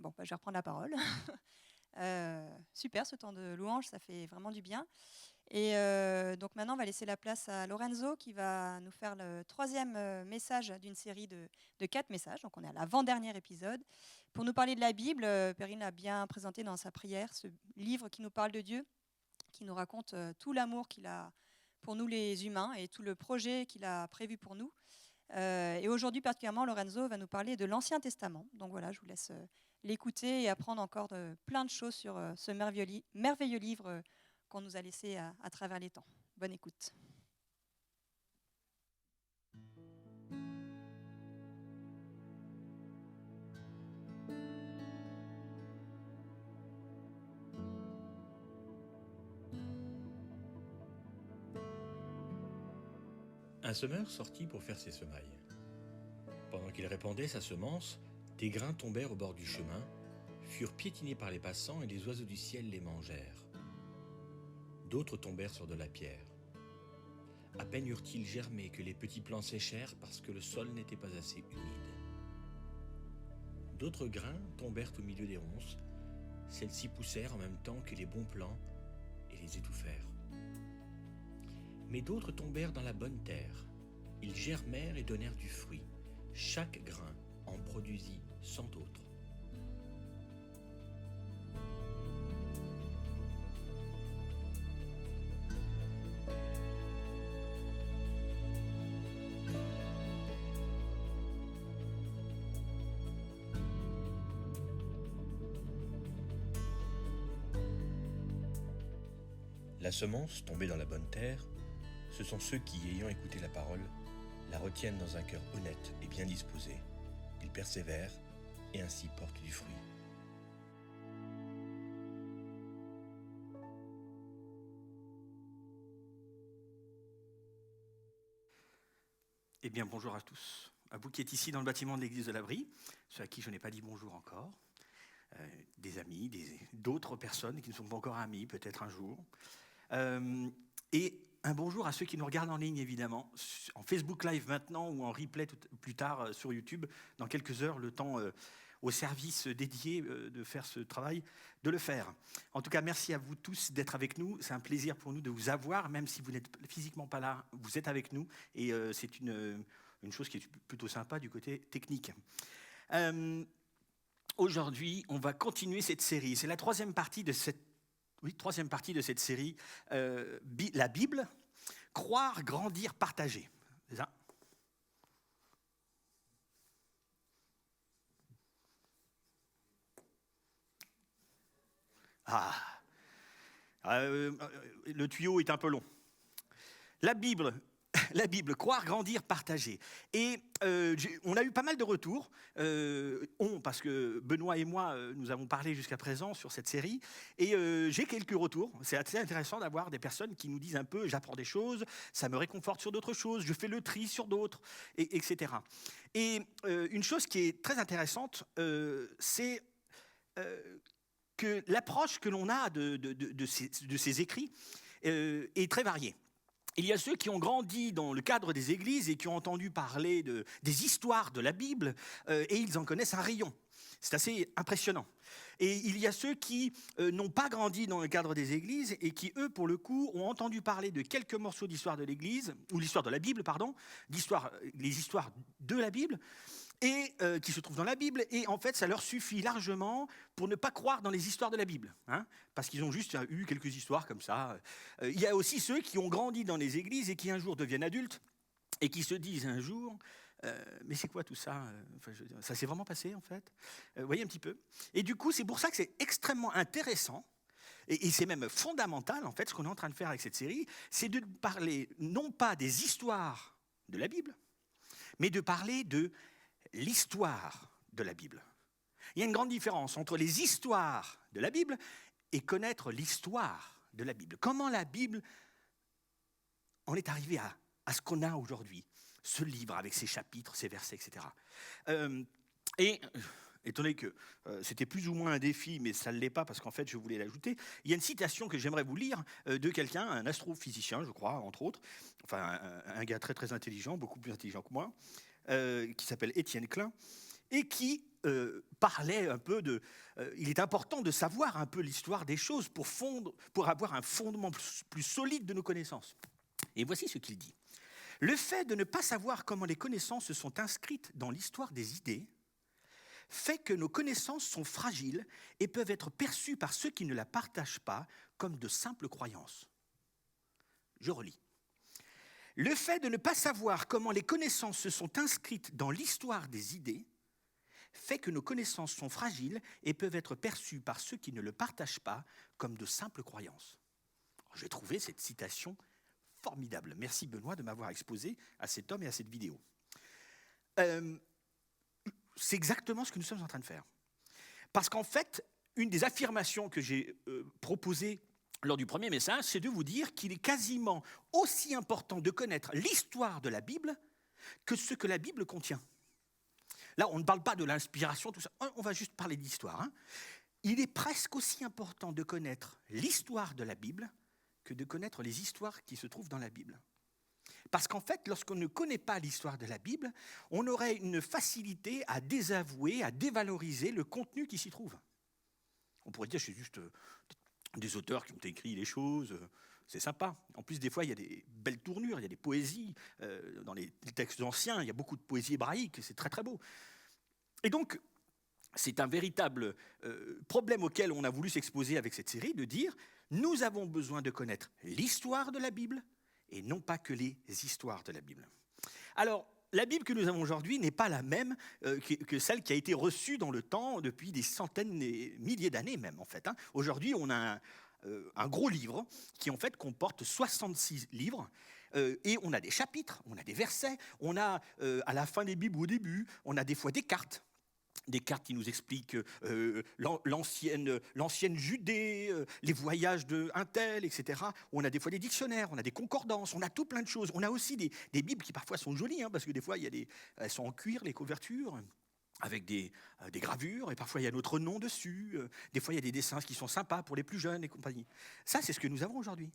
Bon, je vais reprendre la parole. Super, ce temps de louange, ça fait vraiment du bien. Et donc maintenant, on va laisser la place à Lorenzo qui va nous faire le troisième message d'une série de 4 messages. Donc on est à l'avant-dernier épisode. Pour nous parler de la Bible, Perrine l'a bien présenté dans sa prière, ce livre qui nous parle de Dieu, qui nous raconte tout l'amour qu'il a pour nous les humains et tout le projet qu'il a prévu pour nous. Et aujourd'hui, particulièrement, Lorenzo va nous parler de l'Ancien Testament. Donc voilà, je vous laisse l'écouter et apprendre encore plein de choses sur ce merveilleux livre qu'on nous a laissé à travers les temps. Bonne écoute. Un semeur sortit pour faire ses semailles. Pendant qu'il répandait sa semence, des grains tombèrent au bord du chemin, furent piétinés par les passants et les oiseaux du ciel les mangèrent. D'autres tombèrent sur de la pierre. À peine eurent-ils germé que les petits plants séchèrent parce que le sol n'était pas assez humide. D'autres grains tombèrent au milieu des ronces. Celles-ci poussèrent en même temps que les bons plants et les étouffèrent. Mais d'autres tombèrent dans la bonne terre. Ils germèrent et donnèrent du fruit. Chaque grain en produisit 100 autres. La semence tombée dans la bonne terre, ce sont ceux qui, ayant écouté la parole, la retiennent dans un cœur honnête et bien disposé. Ils persévèrent et ainsi portent du fruit. Eh bien, bonjour à tous. À vous qui êtes ici dans le bâtiment de l'église de l'Abri, ceux à qui je n'ai pas dit bonjour encore, des amis, d'autres personnes qui ne sont pas encore amis, peut-être un jour. Et un bonjour à ceux qui nous regardent en ligne, évidemment, en Facebook Live maintenant ou en replay plus tard sur YouTube, dans quelques heures, le temps au service dédié de faire ce travail, de le faire. En tout cas, merci à vous tous d'être avec nous. C'est un plaisir pour nous de vous avoir, même si vous n'êtes physiquement pas là, vous êtes avec nous. Et c'est une chose qui est plutôt sympa du côté technique. Aujourd'hui, on va continuer cette série. C'est la troisième partie de cette série, la Bible, croire, grandir, partager. C'est ça ? Le tuyau est un peu long. La Bible, croire, grandir, partager. Et on a eu pas mal de retours, parce que Benoît et moi, nous avons parlé jusqu'à présent sur cette série, et j'ai quelques retours. C'est assez intéressant d'avoir des personnes qui nous disent un peu, j'apprends des choses, ça me réconforte sur d'autres choses, je fais le tri sur d'autres, etc. Et une chose qui est très intéressante, c'est que l'approche que l'on a de ces écrits est très variée. Il y a ceux qui ont grandi dans le cadre des églises et qui ont entendu parler des histoires de la Bible, et ils en connaissent un rayon. C'est assez impressionnant. Et il y a ceux qui n'ont pas grandi dans le cadre des églises et qui, eux, pour le coup, ont entendu parler de quelques morceaux d'histoire de l'Église, ou l'histoire de la Bible, pardon, les histoires de la Bible, et qui se trouvent dans la Bible, et en fait, ça leur suffit largement pour ne pas croire dans les histoires de la Bible, parce qu'ils ont juste eu quelques histoires comme ça. Il y a aussi ceux qui ont grandi dans les églises et qui un jour deviennent adultes, et qui se disent un jour, mais c'est quoi tout ça ? Ça s'est vraiment passé, en fait ? Vous voyez un petit peu ? Et du coup, c'est pour ça que c'est extrêmement intéressant, et c'est même fondamental, en fait, ce qu'on est en train de faire avec cette série, c'est de parler non pas des histoires de la Bible, mais de parler de l'histoire de la Bible. Il y a une grande différence entre les histoires de la Bible et connaître l'histoire de la Bible. Comment la Bible en est arrivée à ce qu'on a aujourd'hui, ce livre avec ses chapitres, ses versets, etc. Étant donné que c'était plus ou moins un défi, mais ça ne l'est pas parce qu'en fait je voulais l'ajouter, il y a une citation que j'aimerais vous lire de quelqu'un, un astrophysicien, je crois, entre autres, enfin un gars très très intelligent, beaucoup plus intelligent que moi, qui s'appelle Étienne Klein, et qui parlait un peu de... il est important de savoir un peu l'histoire des choses pour avoir un fondement plus solide de nos connaissances. Et voici ce qu'il dit. Le fait de ne pas savoir comment les connaissances se sont inscrites dans l'histoire des idées fait que nos connaissances sont fragiles et peuvent être perçues par ceux qui ne la partagent pas comme de simples croyances. Je relis. Le fait de ne pas savoir comment les connaissances se sont inscrites dans l'histoire des idées fait que nos connaissances sont fragiles et peuvent être perçues par ceux qui ne le partagent pas comme de simples croyances. J'ai trouvé cette citation formidable. Merci Benoît de m'avoir exposé à cet homme et à cette vidéo. C'est exactement ce que nous sommes en train de faire. Parce qu'en fait, une des affirmations que j'ai proposées lors du premier message, c'est de vous dire qu'il est quasiment aussi important de connaître l'histoire de la Bible que ce que la Bible contient. Là, on ne parle pas de l'inspiration, tout ça. On va juste parler d'histoire. Hein. Il est presque aussi important de connaître l'histoire de la Bible que de connaître les histoires qui se trouvent dans la Bible. Parce qu'en fait, lorsqu'on ne connaît pas l'histoire de la Bible, on aurait une facilité à désavouer, à dévaloriser le contenu qui s'y trouve. On pourrait dire, c'est juste des auteurs qui ont écrit les choses, c'est sympa. En plus, des fois, il y a des belles tournures, il y a des poésies. Dans les textes anciens, il y a beaucoup de poésie hébraïque, c'est très très beau. Et donc, c'est un véritable problème auquel on a voulu s'exposer avec cette série, de dire, nous avons besoin de connaître l'histoire de la Bible et non pas que les histoires de la Bible. Alors, la Bible que nous avons aujourd'hui n'est pas la même que celle qui a été reçue dans le temps depuis des centaines et milliers d'années même, en fait. Hein. Aujourd'hui, on a un gros livre qui, en fait, comporte 66 livres. Et on a des chapitres, on a des versets, on a, à la fin des Bibles ou au début, on a des fois des cartes qui nous expliquent l'ancienne Judée, les voyages d'un tel, etc. On a des fois des dictionnaires, on a des concordances, on a tout plein de choses. On a aussi des Bibles qui parfois sont jolies, hein, parce que des fois, elles sont en cuir, les couvertures, avec des gravures, et parfois il y a notre nom dessus. Des fois, il y a des dessins qui sont sympas pour les plus jeunes et compagnie. Ça, c'est ce que nous avons aujourd'hui.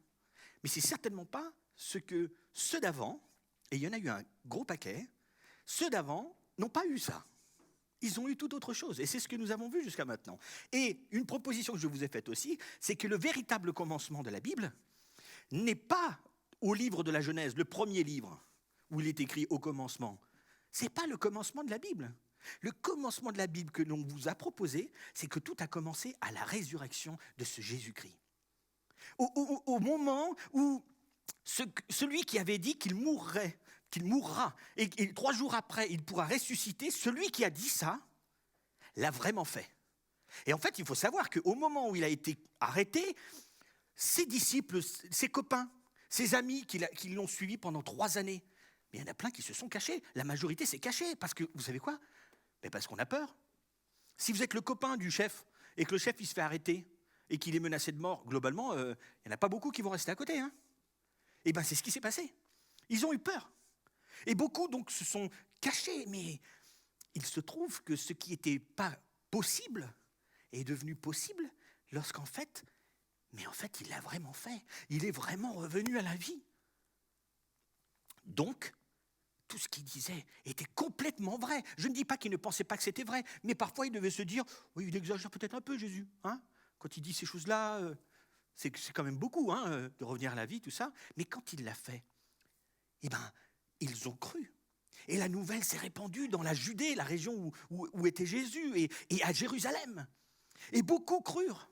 Mais c'est certainement pas ce que ceux d'avant, et il y en a eu un gros paquet, ceux d'avant n'ont pas eu ça. Ils ont eu tout autre chose, et c'est ce que nous avons vu jusqu'à maintenant. Et une proposition que je vous ai faite aussi, c'est que le véritable commencement de la Bible n'est pas au livre de la Genèse, le premier livre, où il est écrit au commencement. Ce n'est pas le commencement de la Bible. Le commencement de la Bible que l'on vous a proposé, c'est que tout a commencé à la résurrection de ce Jésus-Christ. Au moment où celui qui avait dit qu'il mourra, et 3 jours après, il pourra ressusciter, celui qui a dit ça, l'a vraiment fait. Et en fait, il faut savoir qu'au moment où il a été arrêté, ses disciples, ses copains, ses amis qui l'ont suivi pendant 3 années, mais il y en a plein qui se sont cachés. La majorité s'est cachée, parce que, vous savez quoi ? Parce qu'on a peur. Si vous êtes le copain du chef, et que le chef il se fait arrêter, et qu'il est menacé de mort, globalement, il n'y en a pas beaucoup qui vont rester à côté. Hein. Et bien, c'est ce qui s'est passé. Ils ont eu peur. Et beaucoup, donc, se sont cachés. Mais il se trouve que ce qui n'était pas possible est devenu possible lorsqu'en fait, il l'a vraiment fait. Il est vraiment revenu à la vie. Donc, tout ce qu'il disait était complètement vrai. Je ne dis pas qu'il ne pensait pas que c'était vrai, mais parfois il devait se dire, oui, il exagère peut-être un peu, Jésus. Hein, quand il dit ces choses-là, c'est quand même beaucoup, hein, de revenir à la vie, tout ça. Mais quand il l'a fait, eh ben, ils ont cru. Et la nouvelle s'est répandue dans la Judée, la région où était Jésus, et à Jérusalem. Et beaucoup crurent.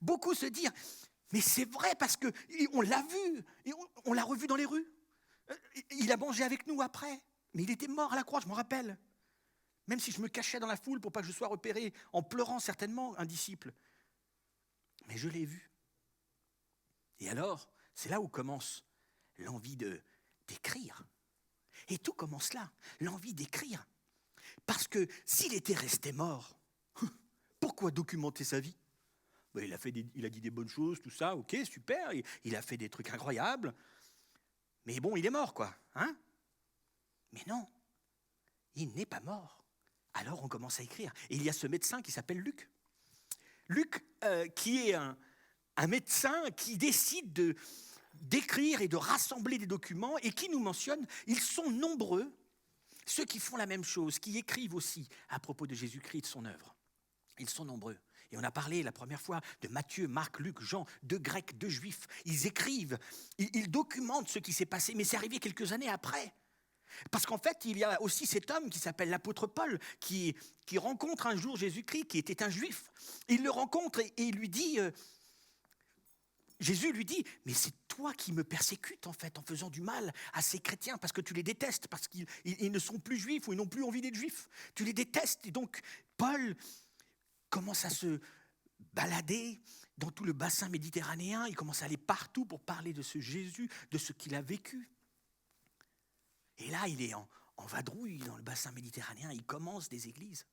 Beaucoup se dirent, mais c'est vrai parce qu'on l'a vu, et on l'a revu dans les rues. Il a mangé avec nous après, mais il était mort à la croix, je m'en rappelle. Même si je me cachais dans la foule pour pas que je sois repéré, en pleurant certainement, un disciple. Mais je l'ai vu. Et alors, c'est là où commence l'envie d'écrire. Et tout commence là, l'envie d'écrire. Parce que s'il était resté mort, pourquoi documenter sa vie ? Il a dit des bonnes choses, tout ça, ok, super, il a fait des trucs incroyables. Mais bon, il est mort, quoi. Hein ? Mais non, il n'est pas mort. Alors on commence à écrire. Et il y a ce médecin qui s'appelle Luc. Luc, qui est un médecin qui décide d'écrire et de rassembler des documents et qui nous mentionne, ils sont nombreux ceux qui font la même chose, qui écrivent aussi à propos de Jésus-Christ et de son œuvre. Ils sont nombreux. Et on a parlé la première fois de Matthieu, Marc, Luc, Jean, de Grecs, de Juifs. Ils écrivent, ils documentent ce qui s'est passé, mais c'est arrivé quelques années après. Parce qu'en fait, il y a aussi cet homme qui s'appelle l'apôtre Paul, qui rencontre un jour Jésus-Christ, qui était un juif. Il le rencontre et il lui dit, Jésus lui dit, mais c'est toi qui me persécutes en fait, en faisant du mal à ces chrétiens, parce que tu les détestes, parce qu'ils ne sont plus juifs ou ils n'ont plus envie d'être juifs. Tu les détestes. Et donc, Paul commence à se balader dans tout le bassin méditerranéen. Il commence à aller partout pour parler de ce Jésus, de ce qu'il a vécu. Et là, il est en vadrouille dans le bassin méditerranéen. Il commence des églises.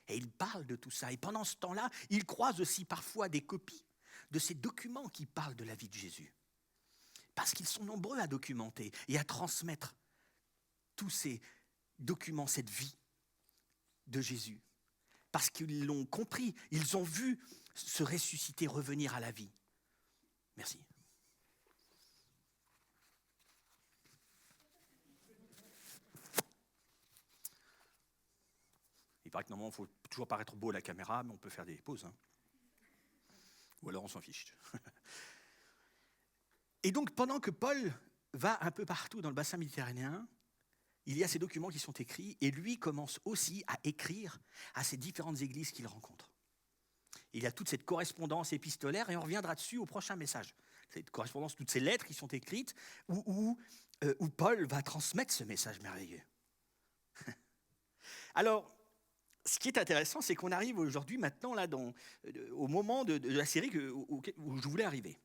Et il parle de tout ça. Et pendant ce temps-là, il croise aussi parfois des copies de ces documents qui parlent de la vie de Jésus. Parce qu'ils sont nombreux à documenter et à transmettre tous ces documents, cette vie de Jésus. Parce qu'ils l'ont compris, ils ont vu se ressusciter, revenir à la vie. Merci. Il paraît que normalement, il faut toujours paraître beau à la caméra, mais on peut faire des pauses. Ou alors on s'en fiche. Et donc, pendant que Paul va un peu partout dans le bassin méditerranéen, il y a ces documents qui sont écrits, et lui commence aussi à écrire à ces différentes églises qu'il rencontre. Il y a toute cette correspondance épistolaire, et on reviendra dessus au prochain message. Cette correspondance, toutes ces lettres qui sont écrites, où Paul va transmettre ce message merveilleux. Alors, ce qui est intéressant, c'est qu'on arrive aujourd'hui, maintenant, là, au moment de la série où je voulais arriver.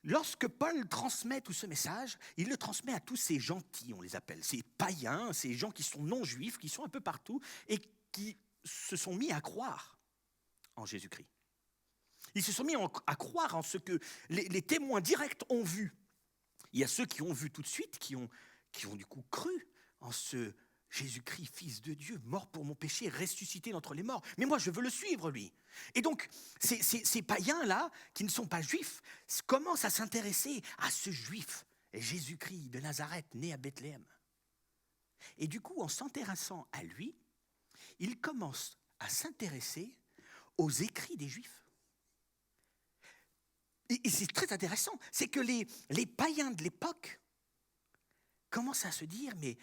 Lorsque Paul transmet tout ce message, il le transmet à tous ces gentils, on les appelle, ces païens, ces gens qui sont non-juifs, qui sont un peu partout et qui se sont mis à croire en Jésus-Christ. Ils se sont mis à croire en ce que les témoins directs ont vu. Il y a ceux qui ont vu tout de suite, qui ont du coup cru en ce Jésus-Christ, Fils de Dieu, mort pour mon péché, ressuscité d'entre les morts. Mais moi, je veux le suivre, lui. Et donc, ces païens-là, qui ne sont pas juifs, commencent à s'intéresser à ce juif, Jésus-Christ de Nazareth, né à Bethléem. Et du coup, en s'intéressant à lui, ils commencent à s'intéresser aux écrits des juifs. Et c'est très intéressant, c'est que les païens de l'époque commencent à se dire, mais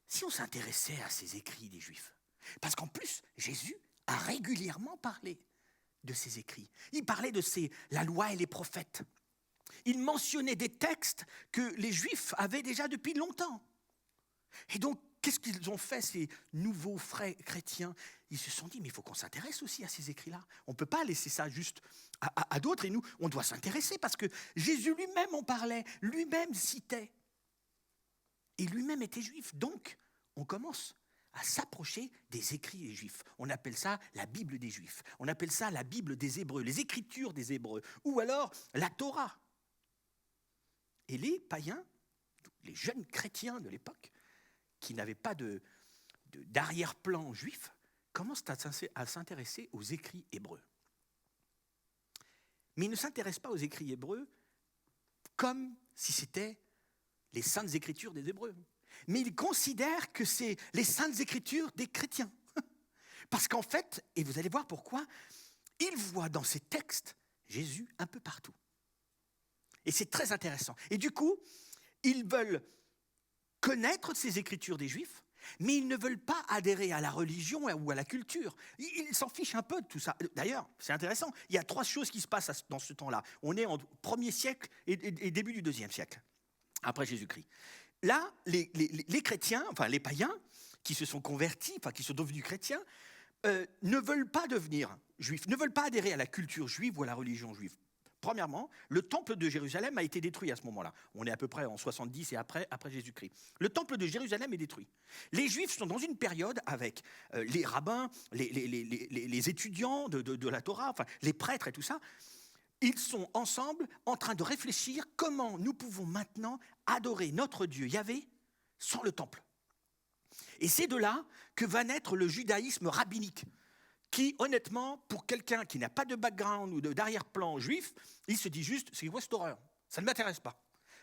si on s'intéressait à ces écrits des Juifs, parce qu'en plus, Jésus a régulièrement parlé de ces écrits. Il parlait de la loi et les prophètes. Il mentionnait des textes que les Juifs avaient déjà depuis longtemps. Et donc, qu'est-ce qu'ils ont fait, ces nouveaux frais chrétiens? Ils se sont dit, mais il faut qu'on s'intéresse aussi à ces écrits-là. On ne peut pas laisser ça juste à d'autres, et nous, on doit s'intéresser, parce que Jésus lui-même en parlait, lui-même citait. Et lui-même était juif. Donc, on commence à s'approcher des écrits des Juifs. On appelle ça la Bible des Juifs. On appelle ça la Bible des Hébreux, les Écritures des Hébreux, ou alors la Torah. Et les païens, les jeunes chrétiens de l'époque, qui n'avaient pas d'arrière-plan juif, commencent à s'intéresser aux écrits hébreux. Mais ils ne s'intéressent pas aux écrits hébreux comme si c'était les saintes écritures des Hébreux. Mais ils considèrent que c'est les saintes écritures des chrétiens. Parce qu'en fait, et vous allez voir pourquoi, ils voient dans ces textes Jésus un peu partout. Et c'est très intéressant. Et du coup, ils veulent connaître ces écritures des Juifs, mais ils ne veulent pas adhérer à la religion ou à la culture. Ils s'en fichent un peu de tout ça. D'ailleurs, c'est intéressant, il y a 3 choses qui se passent dans ce temps-là. On est en 1er siècle et début du 2e siècle, après Jésus-Christ. Là, les chrétiens, enfin les païens, qui se sont convertis, enfin qui sont devenus chrétiens, ne veulent pas devenir juifs, ne veulent pas adhérer à la culture juive ou à la religion juive. Premièrement, le temple de Jérusalem a été détruit à ce moment-là. On est à peu près en 70 et après Jésus-Christ. Le temple de Jérusalem est détruit. Les Juifs sont dans une période avec les rabbins, les étudiants de la Torah, enfin les prêtres et tout ça. Ils sont ensemble en train de réfléchir comment nous pouvons maintenant adorer notre Dieu Yahvé sans le temple. Et c'est de là que va naître le judaïsme rabbinique, qui, honnêtement, pour quelqu'un qui n'a pas de background ou d'arrière-plan juif, il se dit juste, c'est quoi cette horreur? Ça ne m'intéresse pas.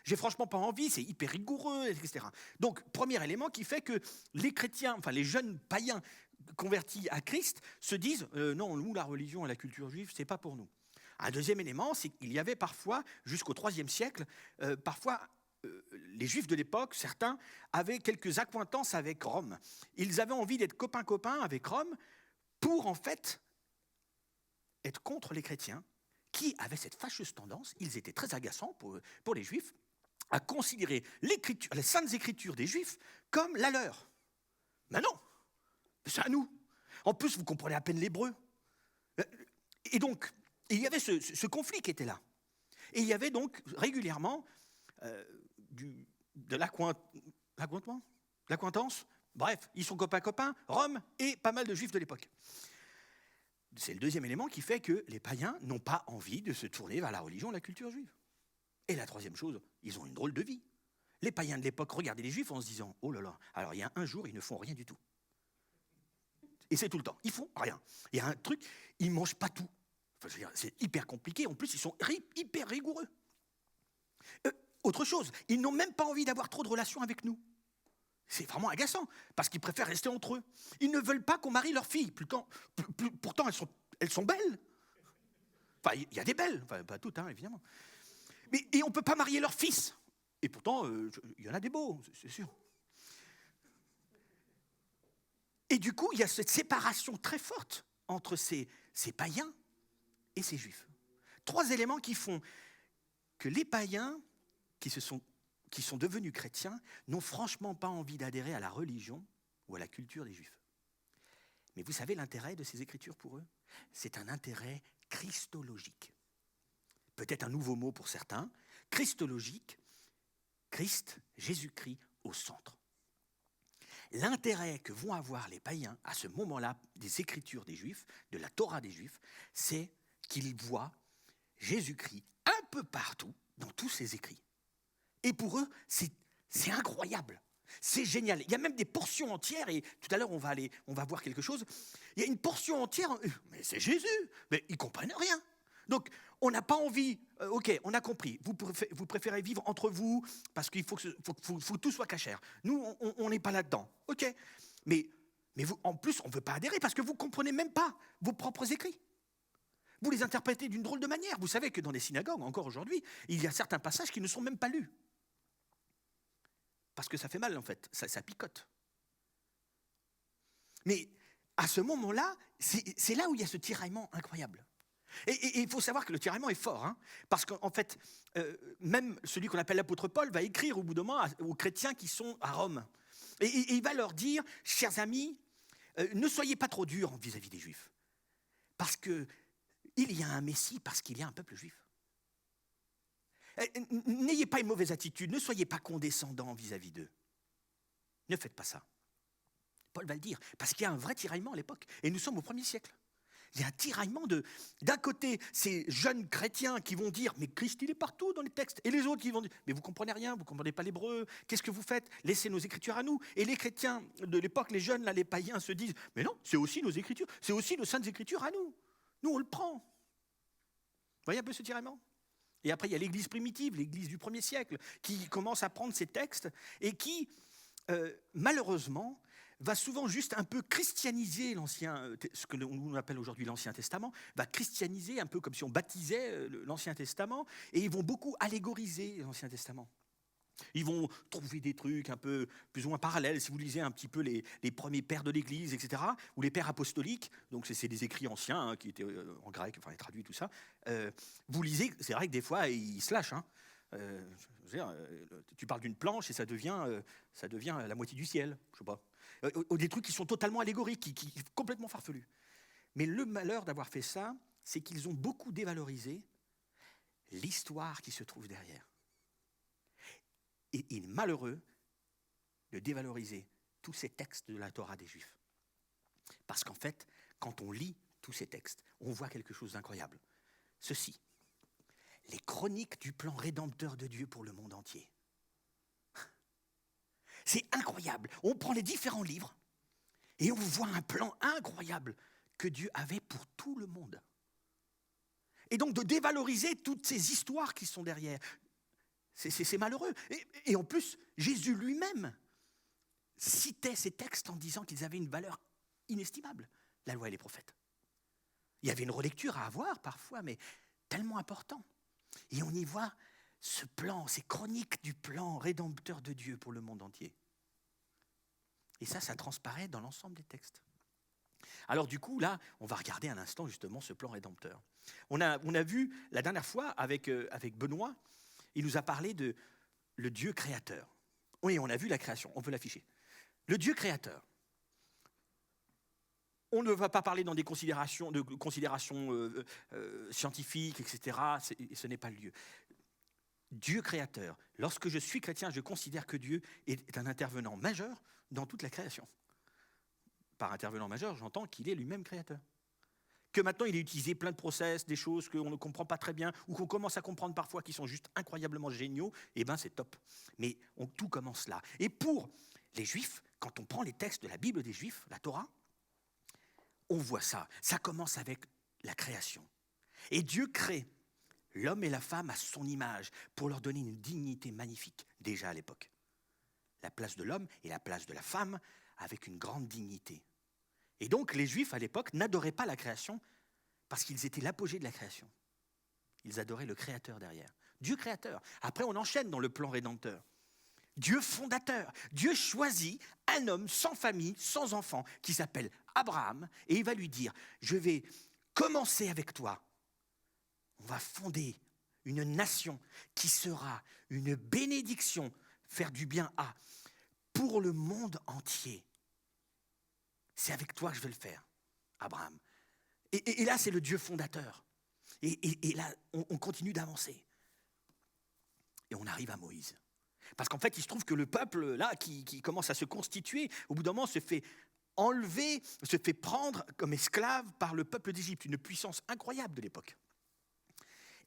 j'ai franchement pas envie, c'est hyper rigoureux, etc. Donc, premier élément qui fait que les chrétiens, enfin les jeunes païens convertis à Christ se disent non, nous, la religion et la culture juive, c'est pas pour nous. Un deuxième élément, c'est qu'il y avait parfois, jusqu'au IIIe siècle, les Juifs de l'époque, certains, avaient quelques accointances avec Rome. Ils avaient envie d'être copains-copains avec Rome pour, en fait, être contre les chrétiens qui avaient cette fâcheuse tendance, ils étaient très agaçants pour les Juifs, à considérer les saintes écritures des Juifs comme la leur. Mais non, c'est à nous. En plus, vous comprenez à peine l'hébreu. Et donc, il y avait ce conflit qui était là. Et il y avait donc régulièrement de l'accointance. Bref, ils sont copains, Rome et pas mal de Juifs de l'époque. C'est le deuxième élément qui fait que les païens n'ont pas envie de se tourner vers la religion, la culture juive. Et la troisième chose, ils ont une drôle de vie. Les païens de l'époque regardaient les Juifs en se disant « Oh là là, alors il y a un jour, ils ne font rien du tout. » Et c'est tout le temps, ils font rien. Il y a un truc, ils ne mangent pas tout. Enfin, je veux dire, c'est hyper compliqué, en plus ils sont hyper rigoureux. Autre chose, ils n'ont même pas envie d'avoir trop de relations avec nous. C'est vraiment agaçant, parce qu'ils préfèrent rester entre eux. Ils ne veulent pas qu'on marie leurs filles, pourtant elles sont belles. Enfin, il y a des belles, enfin, pas toutes, hein, évidemment. Et on ne peut pas marier leurs fils. Et pourtant, il y en a des beaux, c'est sûr. Et du coup, il y a cette séparation très forte entre ces païens et ces juifs. Trois éléments qui font que les païens qui sont devenus chrétiens n'ont franchement pas envie d'adhérer à la religion ou à la culture des Juifs. Mais vous savez l'intérêt de ces écritures pour eux ? C'est un intérêt christologique. Peut-être un nouveau mot pour certains. Christologique, Christ, Jésus-Christ au centre. L'intérêt que vont avoir les païens à ce moment-là des écritures des Juifs, de la Torah des Juifs, c'est qu'ils voient Jésus-Christ un peu partout dans tous ces écrits. Et pour eux, c'est incroyable, c'est génial. Il y a même des portions entières, et tout à l'heure on va voir quelque chose. Il y a une portion entière, mais c'est Jésus, mais ils ne comprennent rien. Donc on n'a pas envie, ok, on a compris, vous préférez vivre entre vous parce qu'il faut que tout soit cachère. Nous, on n'est pas là-dedans, ok. Mais vous, en plus, on ne veut pas adhérer parce que vous ne comprenez même pas vos propres écrits. Vous les interprétez d'une drôle de manière. Vous savez que dans les synagogues, encore aujourd'hui, il y a certains passages qui ne sont même pas lus. Parce que ça fait mal, en fait, ça picote. Mais à ce moment-là, c'est là où il y a ce tiraillement incroyable. Et il faut savoir que le tiraillement est fort, hein, parce qu'en fait, même celui qu'on appelle l'apôtre Paul va écrire au bout d'un moment aux chrétiens qui sont à Rome. Et il va leur dire, chers amis, ne soyez pas trop durs vis-à-vis des Juifs. Parce qu'il y a un Messie, parce qu'il y a un peuple juif. N'ayez pas une mauvaise attitude, ne soyez pas condescendants vis-à-vis d'eux. Ne faites pas ça. Paul va le dire, parce qu'il y a un vrai tiraillement à l'époque. Et nous sommes au 1er siècle. Il y a un tiraillement d'un côté, ces jeunes chrétiens qui vont dire « Mais Christ, il est partout dans les textes ». Et les autres qui vont dire « Mais vous ne comprenez rien, vous ne comprenez pas l'hébreu, qu'est-ce que vous faites? Laissez nos écritures à nous ». Et les chrétiens de l'époque, les jeunes, là, les païens se disent « Mais non, c'est aussi nos écritures, c'est aussi nos saintes écritures à nous. Nous, on le prend ». Vous voyez un peu ce tiraillement? Et après, il y a l'église primitive, l'église du 1er siècle, qui commence à prendre ces textes et qui, malheureusement, va souvent juste un peu christianiser ce que nous appelle aujourd'hui l'Ancien Testament, va christianiser un peu comme si on baptisait l'Ancien Testament, et ils vont beaucoup allégoriser l'Ancien Testament. Ils vont trouver des trucs un peu plus ou moins parallèles. Si vous lisez un petit peu les premiers pères de l'Église, etc., ou les pères apostoliques, donc c'est des écrits anciens hein, qui étaient en grec, enfin traduits, tout ça, vous lisez, c'est vrai que des fois, ils se lâchent. Hein. Tu parles d'une planche et ça devient la moitié du ciel, je sais pas. Des trucs qui sont totalement allégoriques, qui complètement farfelus. Mais le malheur d'avoir fait ça, c'est qu'ils ont beaucoup dévalorisé l'histoire qui se trouve derrière. Et il est malheureux de dévaloriser tous ces textes de la Torah des Juifs. Parce qu'en fait, quand on lit tous ces textes, on voit quelque chose d'incroyable. Ceci, les chroniques du plan rédempteur de Dieu pour le monde entier. C'est incroyable. On prend les différents livres et on voit un plan incroyable que Dieu avait pour tout le monde. Et donc de dévaloriser toutes ces histoires qui sont derrière. C'est malheureux. Et en plus, Jésus lui-même citait ces textes en disant qu'ils avaient une valeur inestimable, la loi et les prophètes. Il y avait une relecture à avoir parfois, mais tellement important. Et on y voit ce plan, ces chroniques du plan rédempteur de Dieu pour le monde entier. Et ça transparaît dans l'ensemble des textes. Alors du coup, là, on va regarder un instant justement ce plan rédempteur. On a vu la dernière fois avec Benoît, il nous a parlé de le Dieu créateur. Oui, on a vu la création, on peut l'afficher. Le Dieu créateur. On ne va pas parler dans des considérations scientifiques, etc. Ce n'est pas le lieu. Dieu créateur. Lorsque je suis chrétien, je considère que Dieu est un intervenant majeur dans toute la création. Par intervenant majeur, j'entends qu'il est lui-même créateur. Que maintenant il ait utilisé plein de process, des choses qu'on ne comprend pas très bien, ou qu'on commence à comprendre parfois qui sont juste incroyablement géniaux, eh bien c'est top. Mais tout commence là. Et pour les Juifs, quand on prend les textes de la Bible des Juifs, la Torah, on voit ça. Ça commence avec la création. Et Dieu crée l'homme et la femme à son image pour leur donner une dignité magnifique, déjà à l'époque. La place de l'homme et la place de la femme avec une grande dignité. Et donc, les Juifs, à l'époque, n'adoraient pas la création parce qu'ils étaient l'apogée de la création. Ils adoraient le Créateur derrière. Dieu créateur. Après, on enchaîne dans le plan rédempteur. Dieu fondateur. Dieu choisit un homme sans famille, sans enfant, qui s'appelle Abraham, et il va lui dire, je vais commencer avec toi. On va fonder une nation qui sera une bénédiction, faire du bien à, pour le monde entier. C'est avec toi que je vais le faire, Abraham. Et là, c'est le Dieu fondateur. Et là, on continue d'avancer. Et on arrive à Moïse. Parce qu'en fait, il se trouve que le peuple, là, qui commence à se constituer, au bout d'un moment, se fait enlever, se fait prendre comme esclave par le peuple d'Égypte, une puissance incroyable de l'époque.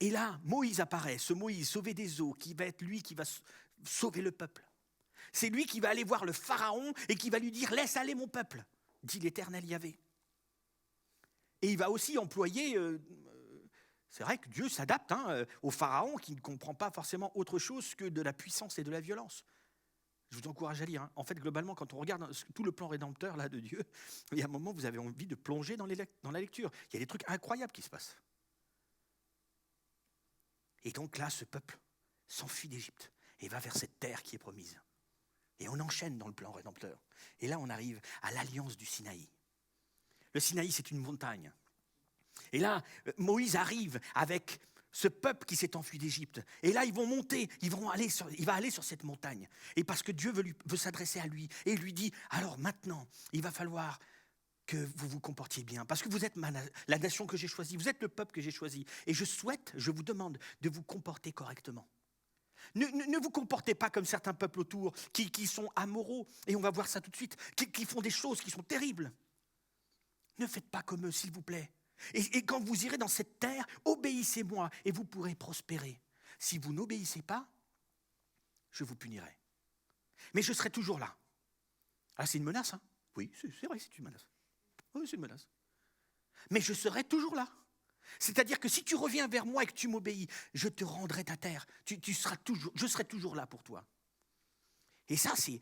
Et là, Moïse apparaît, ce Moïse sauvé des eaux, qui va être lui qui va sauver le peuple. C'est lui qui va aller voir le Pharaon et qui va lui dire « Laisse aller mon peuple », dit l'Éternel Yahvé. Et il va aussi employer... c'est vrai que Dieu s'adapte au Pharaon qui ne comprend pas forcément autre chose que de la puissance et de la violence. Je vous encourage à lire. En fait, globalement, quand on regarde tout le plan rédempteur là, de Dieu, il y a un moment où vous avez envie de plonger dans la lecture. Il y a des trucs incroyables qui se passent. Et donc là, ce peuple s'enfuit d'Égypte et va vers cette terre qui est promise. Et on enchaîne dans le plan rédempteur. Et là, on arrive à l'alliance du Sinaï. Le Sinaï, c'est une montagne. Et là, Moïse arrive avec ce peuple qui s'est enfui d'Égypte. Et là, ils vont monter, il va aller sur cette montagne. Et parce que Dieu veut s'adresser à lui. Et il lui dit, alors maintenant, il va falloir que vous vous comportiez bien. Parce que vous êtes la nation que j'ai choisie, vous êtes le peuple que j'ai choisi. Et je vous demande de vous comporter correctement. Ne vous comportez pas comme certains peuples autour qui sont amoraux, et on va voir ça tout de suite, qui font des choses qui sont terribles. Ne faites pas comme eux, s'il vous plaît. Et quand vous irez dans cette terre, obéissez-moi et vous pourrez prospérer. Si vous n'obéissez pas, je vous punirai. Mais je serai toujours là. Ah, c'est une menace, hein ? Oui, c'est vrai, c'est une menace. Oui, c'est une menace. Mais je serai toujours là. C'est-à-dire que si tu reviens vers moi et que tu m'obéis, je te rendrai ta terre. Je serai toujours là pour toi. Et ça, c'est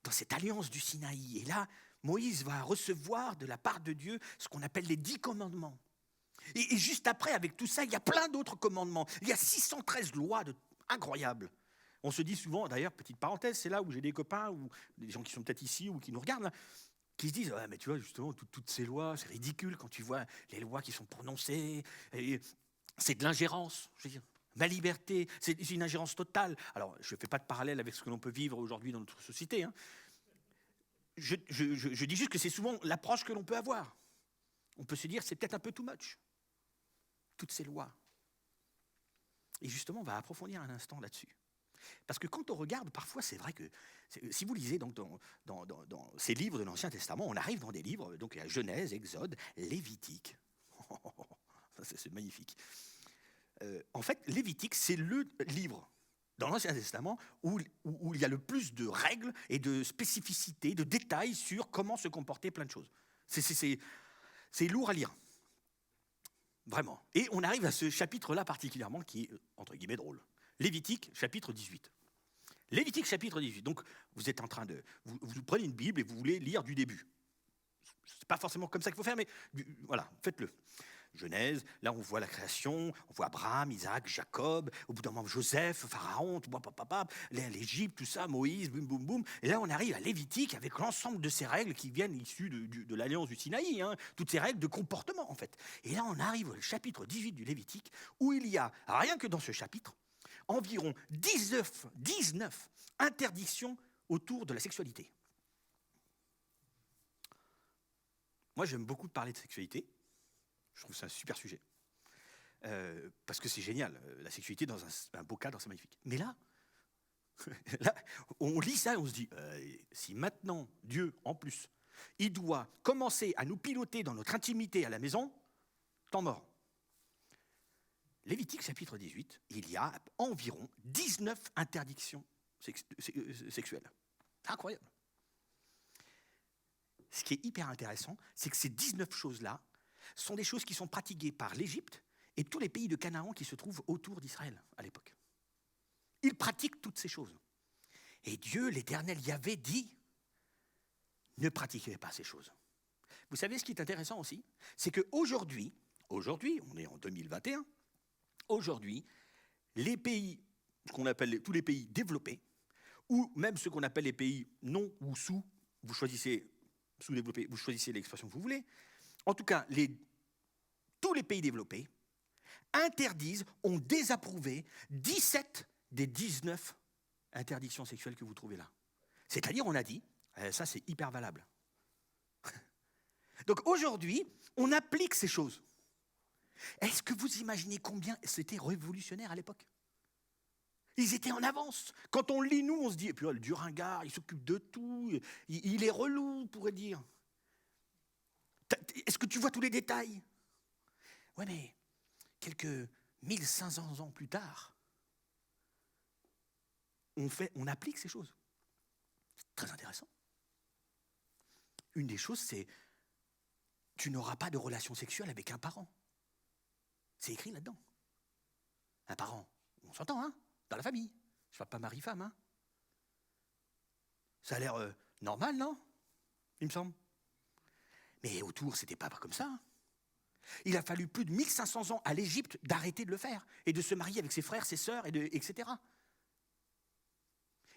dans cette alliance du Sinaï. Et là, Moïse va recevoir de la part de Dieu ce qu'on appelle les 10 commandements. Et juste après, avec tout ça, il y a plein d'autres commandements. Il y a 613 lois incroyables. On se dit souvent, d'ailleurs, petite parenthèse, c'est là où j'ai des copains, ou des gens qui sont peut-être ici ou qui nous regardent, là, qui se disent, ouais, mais tu vois, justement, toutes ces lois, c'est ridicule quand tu vois les lois qui sont prononcées, et c'est de l'ingérence, je veux dire. Ma liberté, c'est une ingérence totale. Alors, je ne fais pas de parallèle avec ce que l'on peut vivre aujourd'hui dans notre société. Hein. Je dis juste que c'est souvent l'approche que l'on peut avoir. On peut se dire, c'est peut-être un peu too much. Toutes ces lois. Et justement, on va approfondir un instant là-dessus. Parce que quand on regarde, parfois, c'est vrai que, si vous lisez donc, dans ces livres de l'Ancien Testament, on arrive dans des livres, donc il y a Genèse, Exode, Lévitique. Ça, c'est magnifique. En fait, Lévitique, c'est le livre dans l'Ancien Testament où il y a le plus de règles et de spécificités, de détails sur comment se comporter plein de choses. C'est lourd à lire. Vraiment. Et on arrive à ce chapitre-là particulièrement qui est, entre guillemets, drôle. Lévitique, chapitre 18. Lévitique, chapitre 18. Donc, vous êtes en train de... Vous prenez une Bible et vous voulez lire du début. C'est pas forcément comme ça qu'il faut faire, mais voilà, faites-le. Genèse, là on voit la création, on voit Abraham, Isaac, Jacob, au bout d'un moment Joseph, Pharaon, l'Égypte, tout ça, Moïse, boum, boum, boum. Et là on arrive à Lévitique avec l'ensemble de ces règles qui viennent issues de l'alliance du Sinaï, hein, toutes ces règles de comportement en fait. Et là on arrive au chapitre 18 du Lévitique, où il y a, rien que dans ce chapitre, environ 19 interdictions autour de la sexualité. Moi j'aime beaucoup parler de sexualité. Je trouve que c'est un super sujet. Parce que c'est génial. La sexualité dans un beau cadre, c'est magnifique. Mais là, on lit ça et on se dit, si maintenant, Dieu, en plus, il doit commencer à nous piloter dans notre intimité à la maison, temps mort. Lévitique, chapitre 18, il y a environ 19 interdictions sexuelles. C'est incroyable. Ce qui est hyper intéressant, c'est que ces 19 choses-là, sont des choses qui sont pratiquées par l'Égypte et tous les pays de Canaan qui se trouvent autour d'Israël à l'époque. Ils pratiquent toutes ces choses. Et Dieu, l'Éternel Yahvé, dit, ne pratiquez pas ces choses. Vous savez ce qui est intéressant aussi, c'est qu'aujourd'hui, on est en 2021, aujourd'hui, les pays, ce qu'on appelle tous les pays développés, ou même ce qu'on appelle les pays non ou sous, vous choisissez sous-développés, vous choisissez l'expression que vous voulez. En tout cas, tous les pays développés interdisent, ont désapprouvé 17 des 19 interdictions sexuelles que vous trouvez là. C'est-à-dire, on a dit, ça c'est hyper valable. Donc aujourd'hui, on applique ces choses. Est-ce que vous imaginez combien c'était révolutionnaire à l'époque ? Ils étaient en avance. Quand on lit, nous, on se dit, et puis le ringard, il s'occupe de tout, il est relou, on pourrait dire. Est-ce que tu vois tous les détails ? Oui, mais quelques 1500 ans plus tard, on applique ces choses. C'est très intéressant. Une des choses, c'est tu n'auras pas de relation sexuelle avec un parent. C'est écrit là-dedans. Un parent, on s'entend, hein, dans la famille. Je ne parle pas mari-femme, hein. Ça a l'air normal, non ? Il me semble. Mais autour, c'était pas comme ça. Il a fallu plus de 1500 ans à l'Égypte d'arrêter de le faire et de se marier avec ses frères, ses sœurs, etc.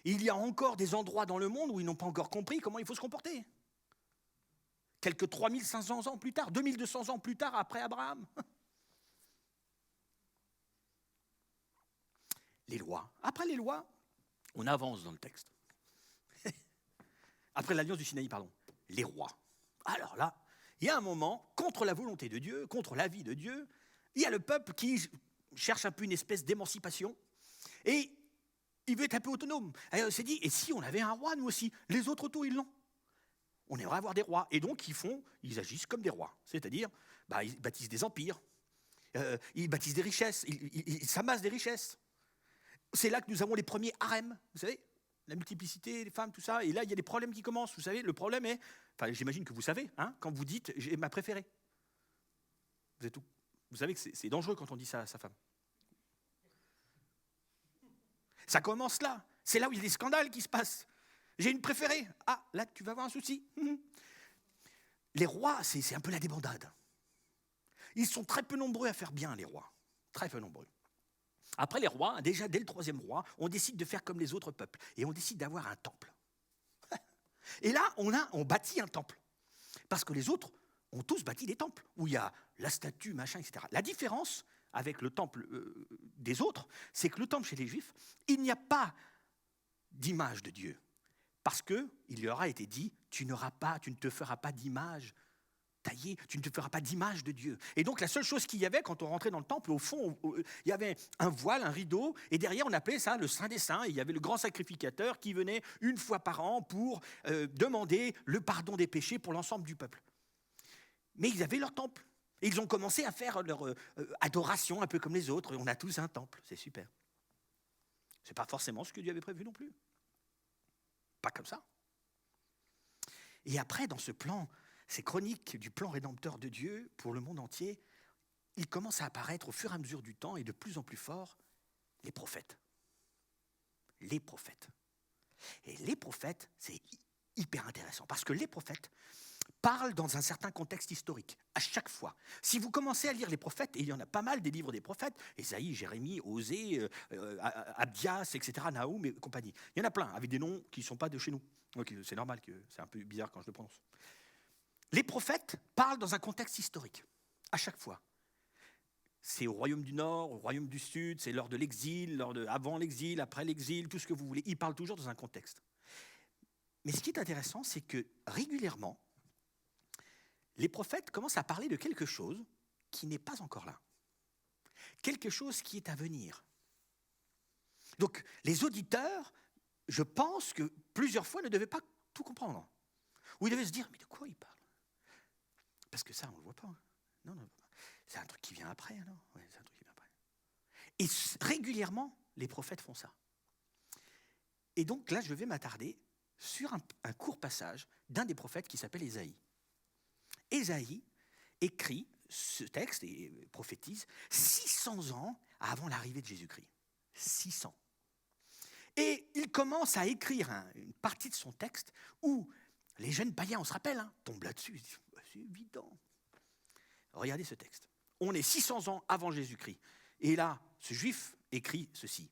Il y a encore des endroits dans le monde où ils n'ont pas encore compris comment il faut se comporter. Quelques 3500 ans plus tard, 2200 ans plus tard, après Abraham. Les lois. Après les lois, on avance dans le texte. Après l'alliance du Sinaï, pardon. Les rois. Alors là, il y a un moment, contre la volonté de Dieu, contre l'avis de Dieu, il y a le peuple qui cherche un peu une espèce d'émancipation et il veut être un peu autonome. Alors, il s'est dit, et si on avait un roi, nous aussi ? Les autres autour, ils l'ont. On aimerait avoir des rois. Et donc, ils agissent comme des rois. C'est-à-dire, ils bâtissent des empires, ils bâtissent des richesses, ils s'amassent des richesses. C'est là que nous avons les premiers harems, vous savez, la multiplicité des femmes, tout ça. Et là, il y a des problèmes qui commencent. Vous savez, le problème est, j'imagine que vous savez, hein, quand vous dites « j'ai ma préférée ». Vous savez que c'est dangereux quand on dit ça à sa femme. Ça commence là. C'est là où il y a des scandales qui se passent. J'ai une préférée. Ah, là, tu vas avoir un souci. Les rois, c'est un peu la débandade. Ils sont très peu nombreux à faire bien, les rois. Très peu nombreux. Après les rois, déjà dès le 3e roi, on décide de faire comme les autres peuples. Et on décide d'avoir un temple. Et là, on bâtit un temple. Parce que les autres ont tous bâti des temples, où il y a la statue, machin, etc. La différence avec le temple des autres, c'est que le temple chez les Juifs, il n'y a pas d'image de Dieu. Parce qu'il leur a été dit, tu ne te feras pas d'image taillée, tu ne te feras pas d'image de Dieu. Et donc la seule chose qu'il y avait quand on rentrait dans le temple, au fond, il y avait un voile, un rideau, et derrière on appelait ça le Saint des Saints, et il y avait le grand sacrificateur qui venait une fois par an pour demander le pardon des péchés pour l'ensemble du peuple. Mais ils avaient leur temple. Et ils ont commencé à faire leur adoration un peu comme les autres. On a tous un temple, c'est super. C'est pas forcément ce que Dieu avait prévu non plus. Pas comme ça. Et après, dans ce plan, ces chroniques du plan rédempteur de Dieu pour le monde entier, il commence à apparaître au fur et à mesure du temps et de plus en plus fort les prophètes. les prophètes. Et les prophètes, c'est hyper intéressant, parce que les prophètes parlent dans un certain contexte historique, à chaque fois. Si vous commencez à lire les prophètes, et il y en a pas mal des livres des prophètes, Ésaïe, Jérémie, Osée, Abdias, etc., Naoum et compagnie. Il y en a plein, avec des noms qui ne sont pas de chez nous. Donc c'est normal, c'est un peu bizarre quand je le prononce. Les prophètes parlent dans un contexte historique, à chaque fois. C'est au royaume du Nord, au royaume du Sud, c'est lors de l'exil, avant l'exil, après l'exil, tout ce que vous voulez. Ils parlent toujours dans un contexte. Mais ce qui est intéressant, c'est que régulièrement, les prophètes commencent à parler de quelque chose qui n'est pas encore là. Quelque chose qui est à venir. Donc, les auditeurs, je pense que plusieurs fois ne devaient pas tout comprendre. Ou ils devaient se dire, mais de quoi il parle? Parce que ça, on ne le voit pas. Non, non, c'est un truc qui vient après, alors. Ouais, c'est un truc qui vient après. Et régulièrement, les prophètes font ça. Et donc là, je vais m'attarder sur un court passage d'un des prophètes qui s'appelle Ésaïe. Ésaïe écrit ce texte et prophétise 600 ans avant l'arrivée de Jésus-Christ. 600. Et il commence à écrire une partie de son texte où les jeunes païens, on se rappelle, tombent là-dessus. Ils disent, c'est évident. Regardez ce texte. On est 600 ans avant Jésus-Christ. Et là, ce juif écrit ceci.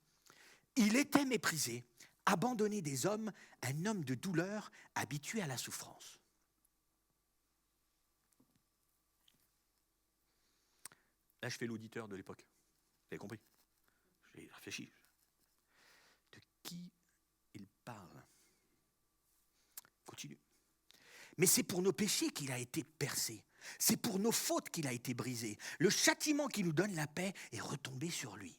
Il était méprisé, abandonné des hommes, un homme de douleur, habitué à la souffrance. Là, je fais l'auditeur de l'époque. Vous avez compris? J'ai réfléchi. De qui il parle? Continue. Mais c'est pour nos péchés qu'il a été percé. C'est pour nos fautes qu'il a été brisé. Le châtiment qui nous donne la paix est retombé sur lui.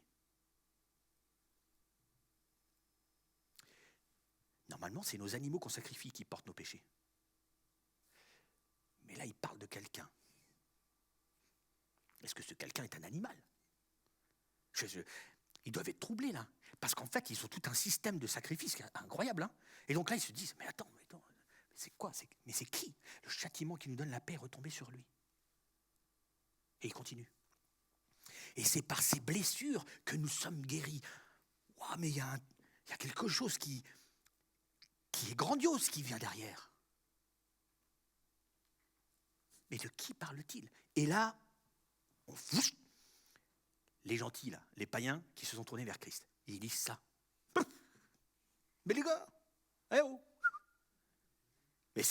Normalement, c'est nos animaux qu'on sacrifie qui portent nos péchés. Mais là, il parle de quelqu'un. Est-ce que ce quelqu'un est un animal? Ils doivent être troublés, là. Parce qu'en fait, ils ont tout un système de sacrifice incroyable. Et donc là, ils se disent, mais attends, c'est quoi? Mais c'est qui? Le châtiment qui nous donne la paix est retombé sur lui. Et il continue. Et c'est par ces blessures que nous sommes guéris. Wow, mais il y a quelque chose qui est grandiose qui vient derrière. Mais de qui parle-t-il? Et là, les gentils, là, les païens qui se sont tournés vers Christ, ils disent ça. Mais les gars, eh oh! Mais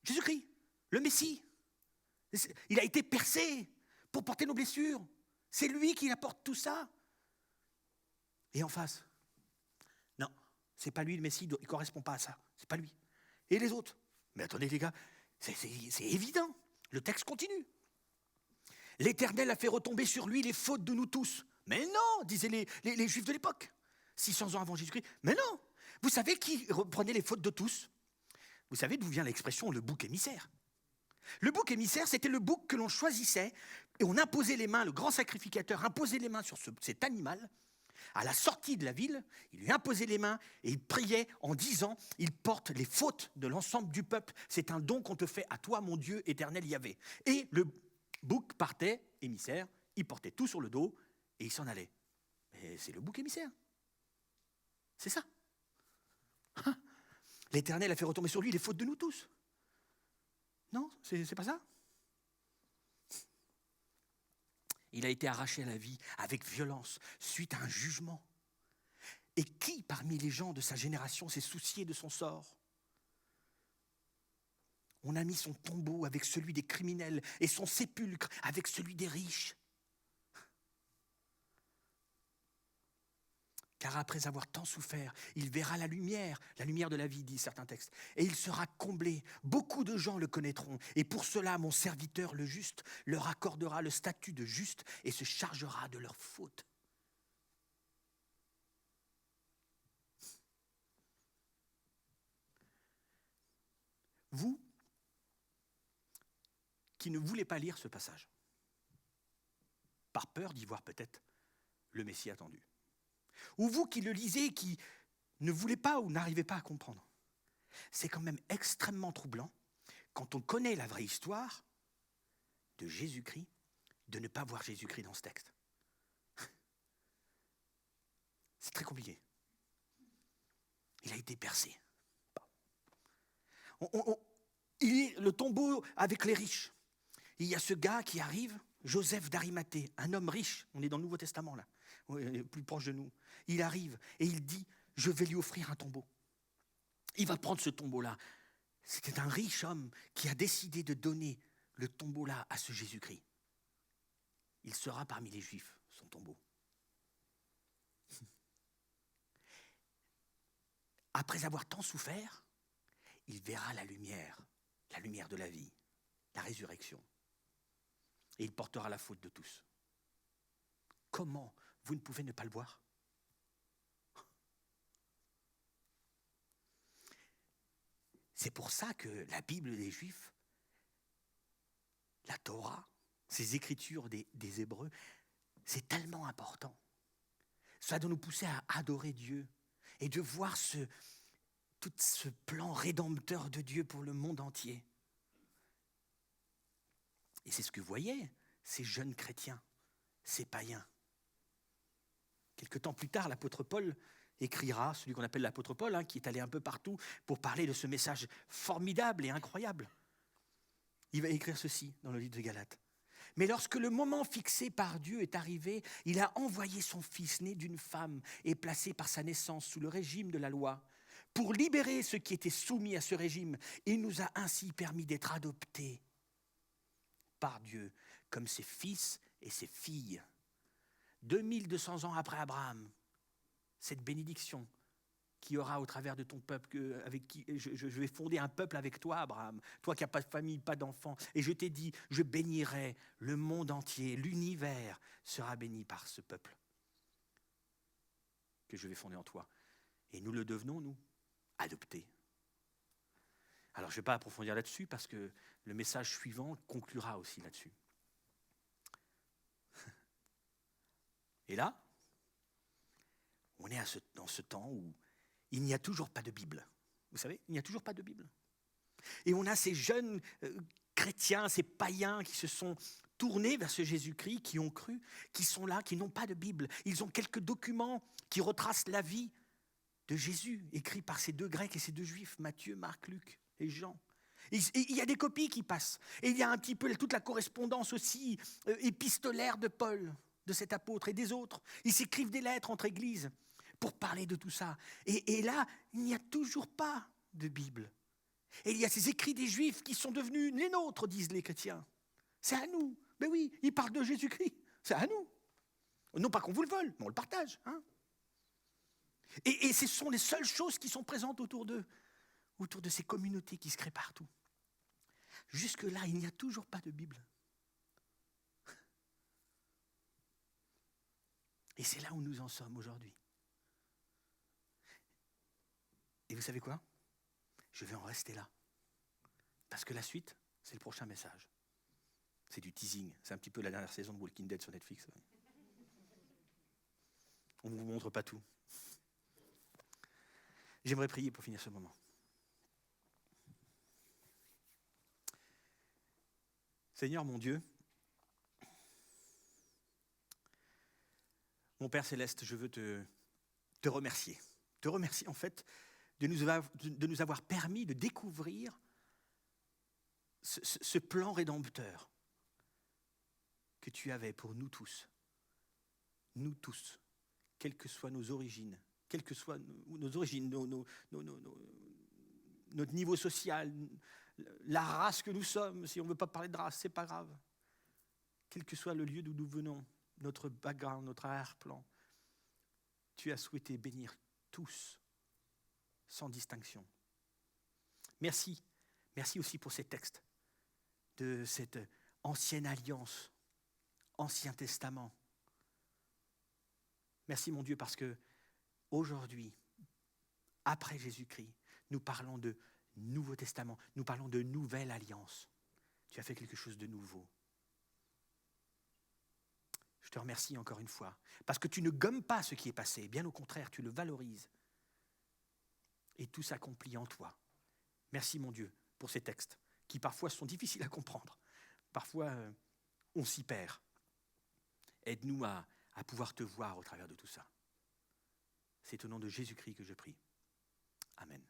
Jésus-Christ, le Messie, il a été percé pour porter nos blessures. C'est lui qui apporte tout ça. Et en face, non, c'est pas lui le Messie, il ne correspond pas à ça. C'est pas lui. Et les autres? Mais attendez les gars, c'est évident. Le texte continue. L'Éternel a fait retomber sur lui les fautes de nous tous. Mais non, disaient les Juifs de l'époque, 600 ans avant Jésus-Christ. Mais non, vous savez qui reprenait les fautes de tous? Vous savez d'où vient l'expression le bouc émissaire? Le bouc émissaire, c'était le bouc que l'on choisissait et on imposait les mains, le grand sacrificateur imposait les mains sur cet animal. À la sortie de la ville, il lui imposait les mains et il priait en disant « Il porte les fautes de l'ensemble du peuple. C'est un don qu'on te fait à toi, mon Dieu éternel Yahvé. » Et le bouc partait, émissaire, il portait tout sur le dos et il s'en allait. Mais c'est le bouc émissaire. C'est ça. L'Éternel a fait retomber sur lui les fautes de nous tous. Non, c'est pas ça. Il a été arraché à la vie avec violence suite à un jugement. Et qui parmi les gens de sa génération s'est soucié de son sort? On a mis son tombeau avec celui des criminels et son sépulcre avec celui des riches. Car après avoir tant souffert, il verra la lumière de la vie, disent certains textes, et il sera comblé. Beaucoup de gens le connaîtront, et pour cela, mon serviteur, le juste, leur accordera le statut de juste et se chargera de leurs fautes. Vous, qui ne voulez pas lire ce passage, par peur d'y voir peut-être le Messie attendu, ou vous qui le lisez, qui ne voulez pas ou n'arrivez pas à comprendre, c'est quand même extrêmement troublant, quand on connaît la vraie histoire de Jésus-Christ, de ne pas voir Jésus-Christ dans ce texte. C'est très compliqué. Il a été percé. Il est le tombeau avec les riches. Il y a ce gars qui arrive, Joseph d'Arimathée, un homme riche. On est dans le Nouveau Testament là, plus proche de nous. Il arrive et il dit, je vais lui offrir un tombeau. Il va prendre ce tombeau-là. C'était un riche homme qui a décidé de donner le tombeau-là à ce Jésus-Christ. Il sera parmi les Juifs, son tombeau. Après avoir tant souffert, il verra la lumière de la vie, la résurrection. Et il portera la faute de tous. Comment vous ne pouvez ne pas le voir ? C'est pour ça que la Bible des Juifs, la Torah, ces écritures des Hébreux, c'est tellement important. Ça doit nous pousser à adorer Dieu et de voir tout ce plan rédempteur de Dieu pour le monde entier. Et c'est ce que voyaient ces jeunes chrétiens, ces païens. Quelque temps plus tard, l'apôtre Paul écrira, celui qu'on appelle l'apôtre Paul, qui est allé un peu partout pour parler de ce message formidable et incroyable. Il va écrire ceci dans le livre de Galates. Mais lorsque le moment fixé par Dieu est arrivé, il a envoyé son fils né d'une femme et placé par sa naissance sous le régime de la loi. Pour libérer ceux qui étaient soumis à ce régime, il nous a ainsi permis d'être adoptés par Dieu comme ses fils et ses filles. 2200 ans après Abraham, cette bénédiction qui aura au travers de ton peuple, avec qui je vais fonder un peuple avec toi, Abraham, toi qui n'as pas de famille, pas d'enfants, et je t'ai dit, je bénirai le monde entier, l'univers sera béni par ce peuple que je vais fonder en toi. Et nous le devenons, nous, adoptés. Alors je ne vais pas approfondir là-dessus parce que le message suivant conclura aussi là-dessus. Et là, on est dans ce temps où il n'y a toujours pas de Bible. Vous savez, il n'y a toujours pas de Bible. Et on a ces jeunes chrétiens, ces païens qui se sont tournés vers ce Jésus-Christ, qui ont cru, qui sont là, qui n'ont pas de Bible. Ils ont quelques documents qui retracent la vie de Jésus, écrits par ces deux Grecs et ces deux Juifs, Matthieu, Marc, Luc et Jean. Il y a des copies qui passent. Et il y a un petit peu toute la correspondance aussi épistolaire de Paul, de cet apôtre et des autres. Ils s'écrivent des lettres entre églises pour parler de tout ça. Et là, il n'y a toujours pas de Bible. Et il y a ces écrits des Juifs qui sont devenus les nôtres, disent les chrétiens. C'est à nous. Ben oui, ils parlent de Jésus-Christ. C'est à nous. Non pas qu'on vous le vole, mais on le partage. Et ce sont les seules choses qui sont présentes autour d'eux, autour de ces communautés qui se créent partout. Jusque-là, il n'y a toujours pas de Bible. Et c'est là où nous en sommes aujourd'hui. Et vous savez quoi ? Je vais en rester là. Parce que la suite, c'est le prochain message. C'est du teasing. C'est un petit peu la dernière saison de Walking Dead sur Netflix. On ne vous montre pas tout. J'aimerais prier pour finir ce moment. Seigneur mon Dieu, mon Père Céleste, je veux te remercier. Te remercier en fait de nous avoir permis de découvrir ce plan rédempteur que tu avais pour nous tous, quelles que soient nos origines, notre niveau social, la race que nous sommes, si on ne veut pas parler de race, ce n'est pas grave. Quel que soit le lieu d'où nous venons, notre background, notre arrière-plan, tu as souhaité bénir tous, sans distinction. Merci aussi pour ces textes de cette ancienne alliance, Ancien Testament. Merci mon Dieu parce que aujourd'hui, après Jésus-Christ, nous parlons de Nouveau Testament, nous parlons de nouvelle alliance. Tu as fait quelque chose de nouveau. Je te remercie encore une fois, parce que tu ne gommes pas ce qui est passé, bien au contraire, tu le valorises. Et tout s'accomplit en toi. Merci mon Dieu pour ces textes, qui parfois sont difficiles à comprendre. Parfois, on s'y perd. Aide-nous à pouvoir te voir au travers de tout ça. C'est au nom de Jésus-Christ que je prie. Amen.